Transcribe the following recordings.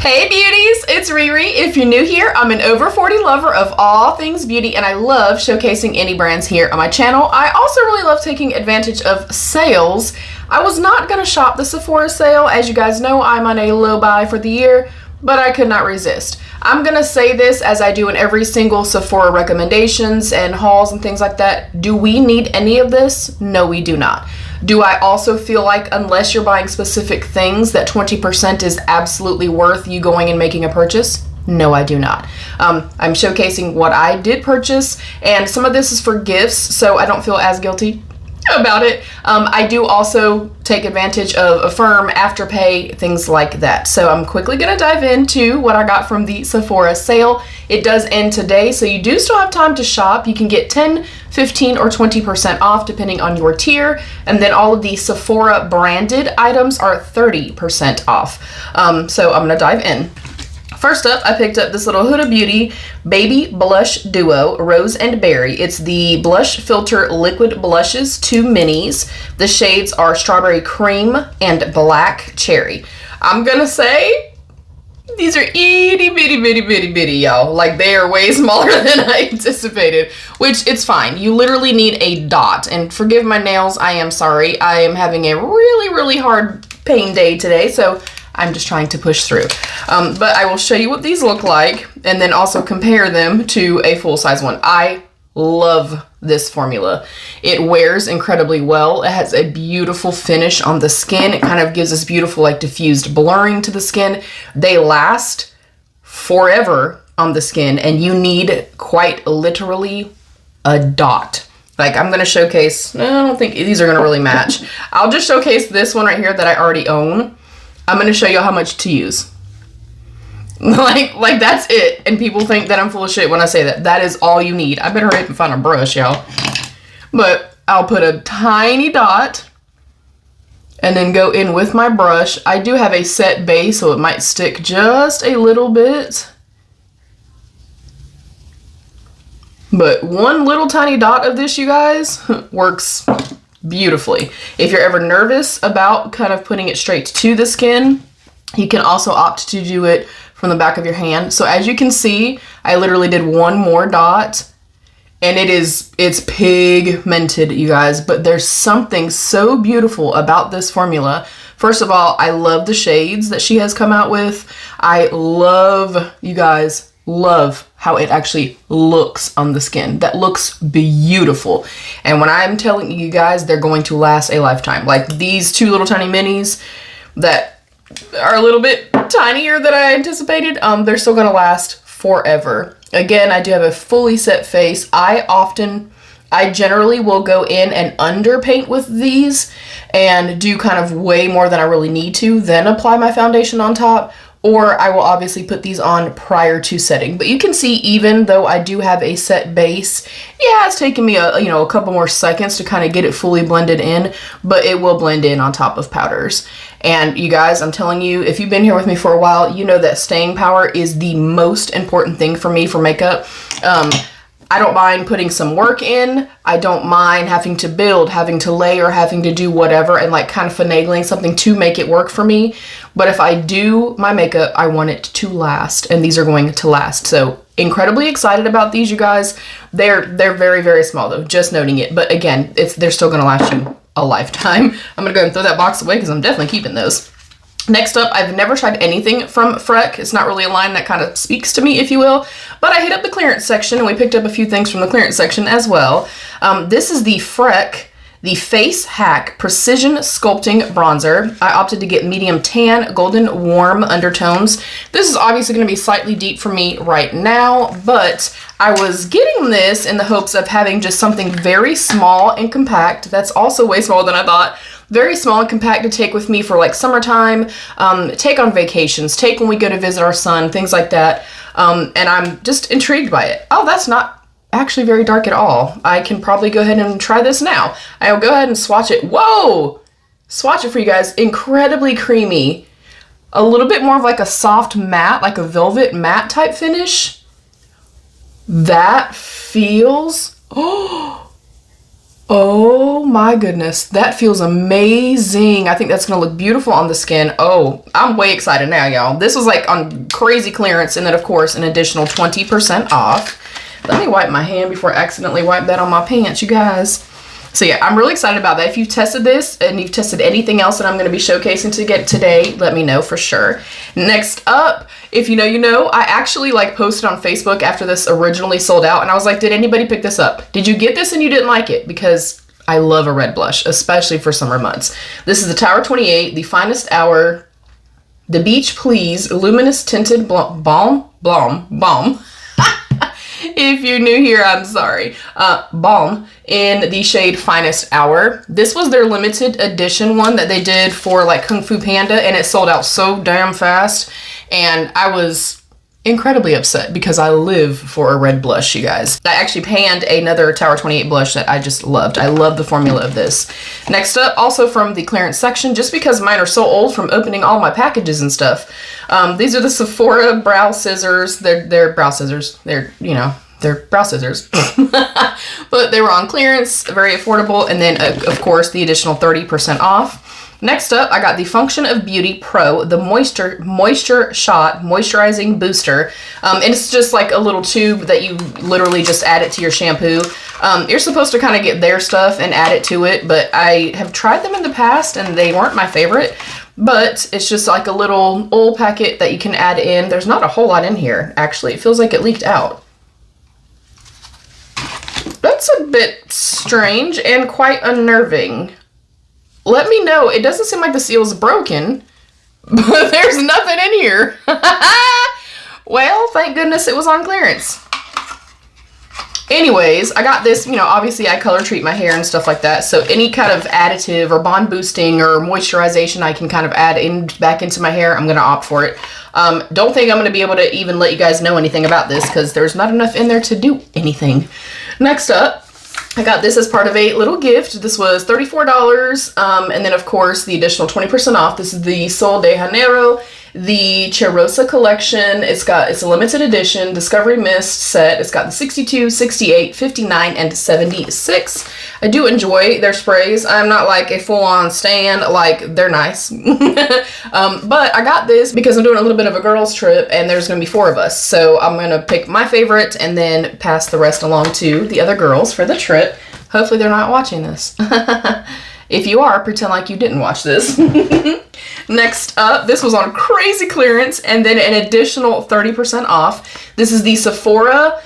Hey beauties, it's Riri. If you're new here, I'm an over 40 lover of all things beauty and I love showcasing any brands here on my channel. I also really love taking advantage of sales. I was not going to shop the Sephora sale. As you guys know, I'm on a low buy for the year, but I could not resist. I'm going to say this as I do in every single Sephora recommendations and hauls and things like that. Do we need any of this? No, we do not. Do I also feel like unless you're buying specific things that 20% is absolutely worth you going and making a purchase? No, I do not. I'm showcasing what I did purchase, and some of this is for gifts, so I don't feel as guilty about it. I do also take advantage of Affirm, Afterpay, things like that. So I'm quickly going to dive into what I got from the Sephora sale. It does end today, so you do still have time to shop. You can get 10, 15, or 20% off depending on your tier, and then all of the Sephora branded items are 30% off. So I'm going to dive in. First up, I picked up this little Huda Beauty Baby Blush Duo Rose and Berry. It's the Blush Filter Liquid Blushes, 2 minis. The shades are Strawberry Cream and Black Cherry. I'm gonna say these are itty bitty bitty bitty bitty, y'all. Like, they are way smaller than I anticipated, which it's fine. You literally need a dot. And forgive my nails, I am sorry. I am having a really hard pain day today, so I'm just trying to push through. But I will show you what these look like and then also compare them to a full-size one. I love this formula. It wears incredibly well. It has a beautiful finish on the skin. It kind of gives this beautiful, like, diffused blurring to the skin. They last forever on the skin, and you need quite literally a dot. Like, I'm going to showcase, I don't think these are going to really match. I'll just showcase this one right here that I already own. I'm going to show you how much to use. Like that's it. And people think that I'm full of shit when I say that. That is all you need. I better hurry up and find a brush, y'all. But I'll put a tiny dot and then go in with my brush. I do have a set base, so it might stick just a little bit. But one little tiny dot of this, you guys, works beautifully. If you're ever nervous about kind of putting it straight to the skin, you can also opt to do it from the back of your hand. So as you can see, I literally did one more dot, and it's pigmented, you guys, but there's something so beautiful about this formula. First of all, I love the shades that she has come out with. I love, you guys, love how it actually looks on the skin. That looks beautiful. And when I'm telling you guys, they're going to last a lifetime. Like these 2 little tiny minis that are a little bit tinier than I anticipated, they're still gonna last forever. Again, I do have a fully set face. I generally will go in and underpaint with these and do kind of way more than I really need to, then apply my foundation on top. Or I will obviously put these on prior to setting. But you can see, even though I do have a set base, yeah, it's taken me a couple more seconds to kind of get it fully blended in, but it will blend in on top of powders. And you guys, I'm telling you, if you've been here with me for a while, you know that staying power is the most important thing for me for makeup. I don't mind putting some work in. I don't mind having to build, having to layer, having to do whatever, and like kind of finagling something to make it work for me. But if I do my makeup, I want it to last, and these are going to last. So incredibly excited about these, you guys. They're very small though, just noting it. But again, they're still gonna last you a lifetime. I'm gonna go and throw that box away because I'm definitely keeping those. Next up, I've never tried anything from Freck. It's not really a line that kind of speaks to me, if you will, but I hit up the clearance section and we picked up a few things from the clearance section as well. This is the Freck, the Face Hack Precision Sculpting Bronzer. I opted to get medium tan, golden warm undertones. This is obviously going to be slightly deep for me right now, but I was getting this in the hopes of having just something very small and compact. That's also way smaller than I thought. Very small and compact to take with me for like summertime, take on vacations, take when we go to visit our son, things like that. And I'm just intrigued by it. Oh, that's not actually very dark at all. I can probably go ahead and try this now. I'll go ahead and swatch it. Whoa! Swatch it for you guys. Incredibly creamy. A little bit more of like a soft matte, like a velvet matte type finish. That feels, oh, Oh my goodness, that feels amazing. I think that's gonna look beautiful on the skin. Oh, I'm way excited now, y'all. This was like on crazy clearance, and then of course an additional 20% off. Let me wipe my hand before I accidentally wipe that on my pants, you guys. So yeah, I'm really excited about that. If you've tested this and you've tested anything else that I'm going to be showcasing to get today, let me know for sure. Next up, if you know, you know, I actually like posted on Facebook after this originally sold out, and I was like, did anybody pick this up? Did you get this and you didn't like it? Because I love a red blush, especially for summer months. This is the Tower 28, the Finest Hour, the Beach Please Luminous Tinted Balm. If you're new here, I'm sorry. Balm in the shade Finest Hour. This was their limited edition one that they did for like Kung Fu Panda, and it sold out so damn fast. And I was incredibly upset because I live for a red blush, you guys. I actually panned another Tower 28 blush that I just loved. I love the formula of this. Next up, also from the clearance section, just because mine are so old from opening all my packages and stuff. These are the Sephora brow scissors. They're brow scissors. They're, you know, they're brow scissors. But they were on clearance, very affordable. And then, of course, the additional 30% off. Next up, I got the Function of Beauty Pro, the Moisture Shot Moisturizing Booster. And it's just like a little tube that you literally just add it to your shampoo. You're supposed to kind of get their stuff and add it to it, but I have tried them in the past and they weren't my favorite. But it's just like a little oil packet that you can add in. There's not a whole lot in here, actually. It feels like it leaked out. That's a bit strange and quite unnerving. Let me know. It doesn't seem like the seal is broken, but there's nothing in here. Well, thank goodness it was on clearance. Anyways, I got this, you know, obviously I color treat my hair and stuff like that. So any kind of additive or bond boosting or moisturization I can kind of add in back into my hair, I'm going to opt for it. Don't think I'm going to be able to even let you guys know anything about this because there's not enough in there to do anything. Next up, I got this as part of a little gift. This was $34. And then of course the additional 20% off. This is the Sol de Janeiro, the Cheirosa collection. It's a limited edition Discovery Mist set. It's got the 62, 68, 59, and 76. I do enjoy their sprays. I'm not like a full-on stan, like they're nice. But I got this because I'm doing a little bit of a girls trip and there's gonna be 4 of us. So I'm gonna pick my favorite and then pass the rest along to the other girls for the trip. Hopefully they're not watching this. If you are, pretend like you didn't watch this. Next up, this was on crazy clearance and then an additional 30% off. This is the Sephora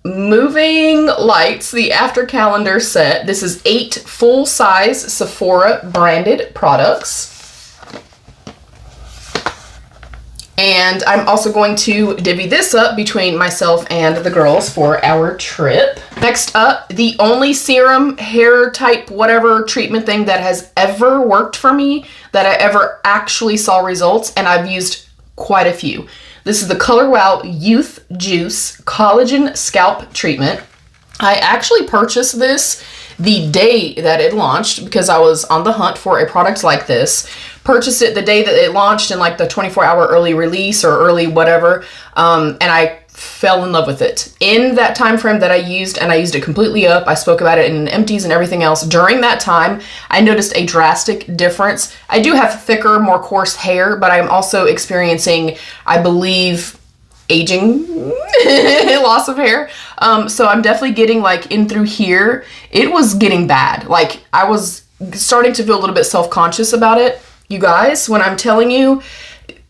Moving Lights, the After Calendar set. This is 8 full-size Sephora branded products. And I'm also going to divvy this up between myself and the girls for our trip. Next up, the only serum, hair type, whatever treatment thing that has ever worked for me, that I ever actually saw results, and I've used quite a few. This is the Color Wow Youth Juice Collagen Scalp Treatment. I actually purchased this the day that it launched because I was on the hunt for a product like this. Purchased it the day that it launched in like the 24-hour early release or early whatever, and I fell in love with it. In that time frame that I used, and I used it completely up, I spoke about it in empties and everything else. During that time, I noticed a drastic difference. I do have thicker, more coarse hair, but I'm also experiencing, I believe, aging, loss of hair. So I'm definitely getting like in through here. It was getting bad. Like I was starting to feel a little bit self-conscious about it. You guys, when I'm telling you,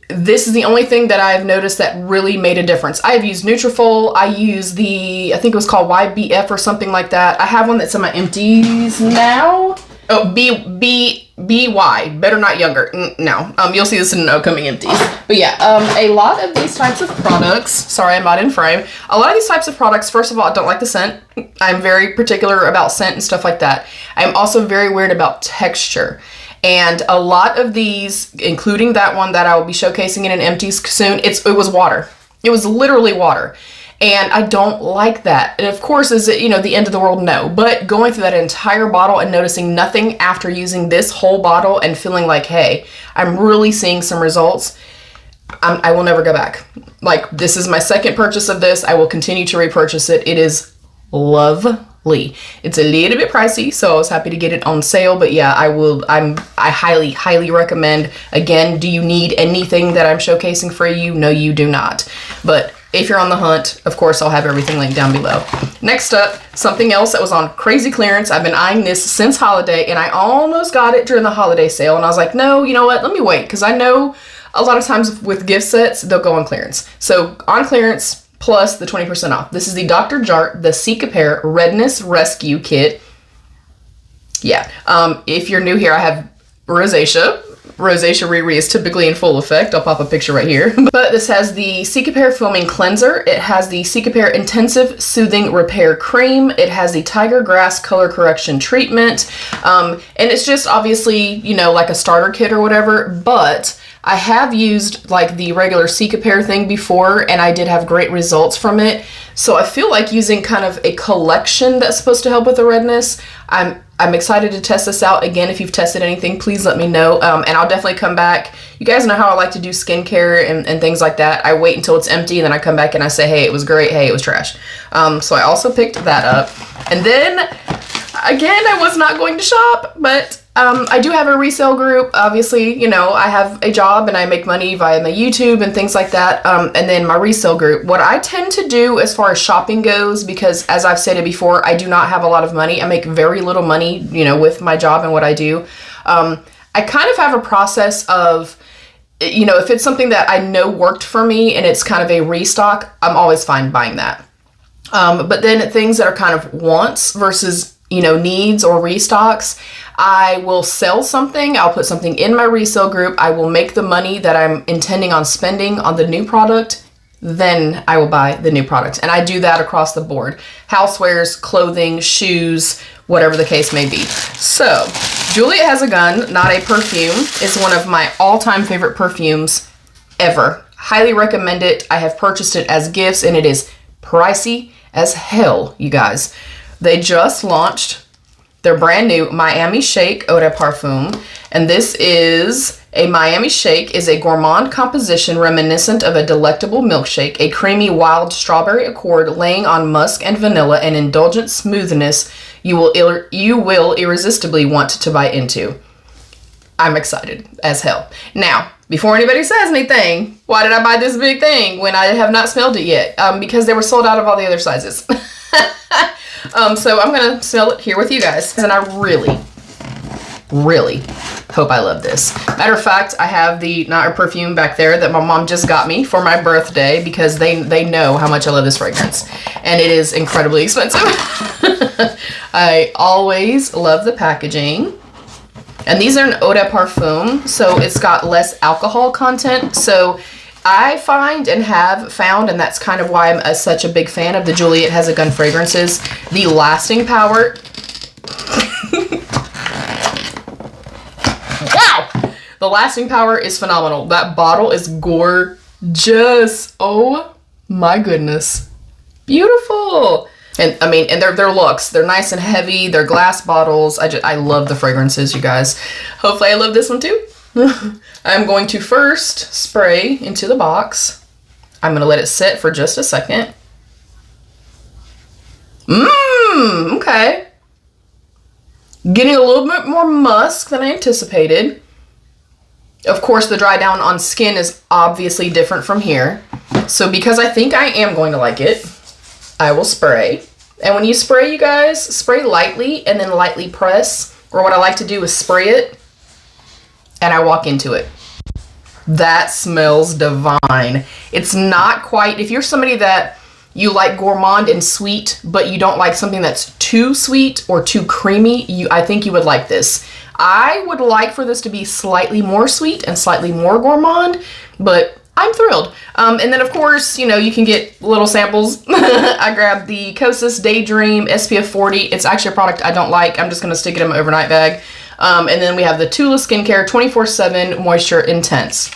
this is the only thing that I've noticed that really made a difference. I've used Nutrafol. I use the, I think it was called YBF or something like that. I have one that's in my empties now. Oh, BY, better not younger. No, you'll see this in an upcoming empties. But yeah, a lot of these types of products, sorry, I'm not in frame. A lot of these types of products, first of all, I don't like the scent. I'm very particular about scent and stuff like that. I'm also very weird about texture. And a lot of these, including that one that I will be showcasing in an empties soon, it was water. It was literally water. And I don't like that. And of course, is it, you know, the end of the world? No. But going through that entire bottle and noticing nothing after using this whole bottle and feeling like, hey, I'm really seeing some results, I will never go back. Like, this is my second purchase of this. I will continue to repurchase it. It is lovely. It's a little bit pricey, so I was happy to get it on sale, but yeah, I highly recommend. Again, do you need anything that I'm showcasing for you? No, you do not. But if you're on the hunt, of course, I'll have everything linked down below. Next up, something else that was on crazy clearance. I've been eyeing this since holiday, and I almost got it during the holiday sale, and I was like, no, you know what? Let me wait, because I know a lot of times with gift sets, they'll go on clearance. So on clearance, plus the 20% off. This is the Dr. Jart, the Cicapair Redness Rescue Kit. Yeah, if you're new here, I have rosacea. Rosacea Riri is typically in full effect. I'll pop a picture right here. But this has the Cicapair Foaming Cleanser. It has the Cicapair Intensive Soothing Repair Cream. It has the Tiger Grass Color Correction Treatment. And it's just obviously, you know, like a starter kit or whatever, but I have used like the regular Cicapair thing before, and I did have great results from it. So I feel like using kind of a collection that's supposed to help with the redness. I'm excited to test this out. Again, if you've tested anything, please let me know. And I'll definitely come back. You guys know how I like to do skincare and things like that. I wait until it's empty, and then I come back and I say, hey, it was great. Hey, it was trash. So I also picked that up. And then, again, I was not going to shop, but I do have a resale group. Obviously, you know, I have a job and I make money via my YouTube and things like that. And then my resale group. What I tend to do as far as shopping goes, because as I've stated before, I do not have a lot of money. I make very little money, you know, with my job and what I do. I kind of have a process of, you know, if it's something that I know worked for me and it's kind of a restock, I'm always fine buying that. But then things that are kind of wants versus, you know, needs or restocks, I will sell something. I'll put something in my resale group. I will make the money that I'm intending on spending on the new product. Then I will buy the new product. And I do that across the board. Housewares, clothing, shoes, whatever the case may be. So Juliette Has a Gun, Not a Perfume, is one of my all-time favorite perfumes ever. Highly recommend it. I have purchased it as gifts, and it is pricey as hell, you guys. They just launched their brand new Miami Shake Eau de Parfum, and this is a Miami Shake is a gourmand composition reminiscent of a delectable milkshake, a creamy wild strawberry accord laying on musk and vanilla and indulgent smoothness you will irresistibly want to bite into. I'm excited as hell. Now, before anybody says anything, why did I buy this big thing when I have not smelled it yet? Because they were sold out of all the other sizes. So I'm gonna smell it here with you guys, and I really hope I love this. Matter of fact, I have the Not a Perfume back there that my mom just got me for my birthday because they know how much I love this fragrance, and it is incredibly expensive. I always love the packaging. And these are an Eau de Parfum, so it's got less alcohol content. So I find and have found, and that's kind of why I'm such a big fan of the Juliette Has a Gun fragrances, the lasting power. Wow! The lasting power is phenomenal. That bottle is gorgeous. Oh my goodness. Beautiful. And I mean, and they're looks. They're nice and heavy. They're glass bottles. I love the fragrances, you guys. Hopefully I love this one too. I'm going to first spray into the box. I'm going to let it sit for just a second. Okay. Getting a little bit more musk than I anticipated. Of course, the dry down on skin is obviously different from here. So because I think I am going to like it, I will spray. And when you spray, you guys, spray lightly and then lightly press. Or what I like to do is spray it and I walk into it. That smells divine. It's not quite, if you're somebody that you like gourmand and sweet, but you don't like something that's too sweet or too creamy, I think you would like this. I would like for this to be slightly more sweet and slightly more gourmand, but I'm thrilled. And then of course, you know, you can get little samples. I grabbed the Kosas Daydream SPF 40. It's actually a product I don't like. I'm just going to stick it in my overnight bag. And then we have the Tula Skincare 24/7 Moisture Intense.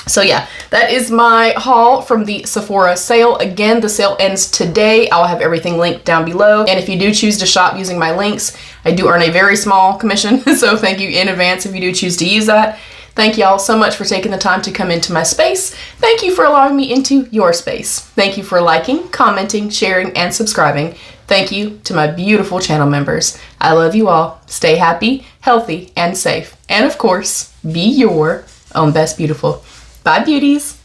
So yeah, that is my haul from the Sephora sale. Again, the sale ends today. I'll have everything linked down below. And if you do choose to shop using my links, I do earn a very small commission. So thank you in advance if you do choose to use that. Thank y'all so much for taking the time to come into my space. Thank you for allowing me into your space. Thank you for liking, commenting, sharing, and subscribing. Thank you to my beautiful channel members. I love you all. Stay happy, healthy, and safe. And of course, be your own best beautiful. Bye, beauties.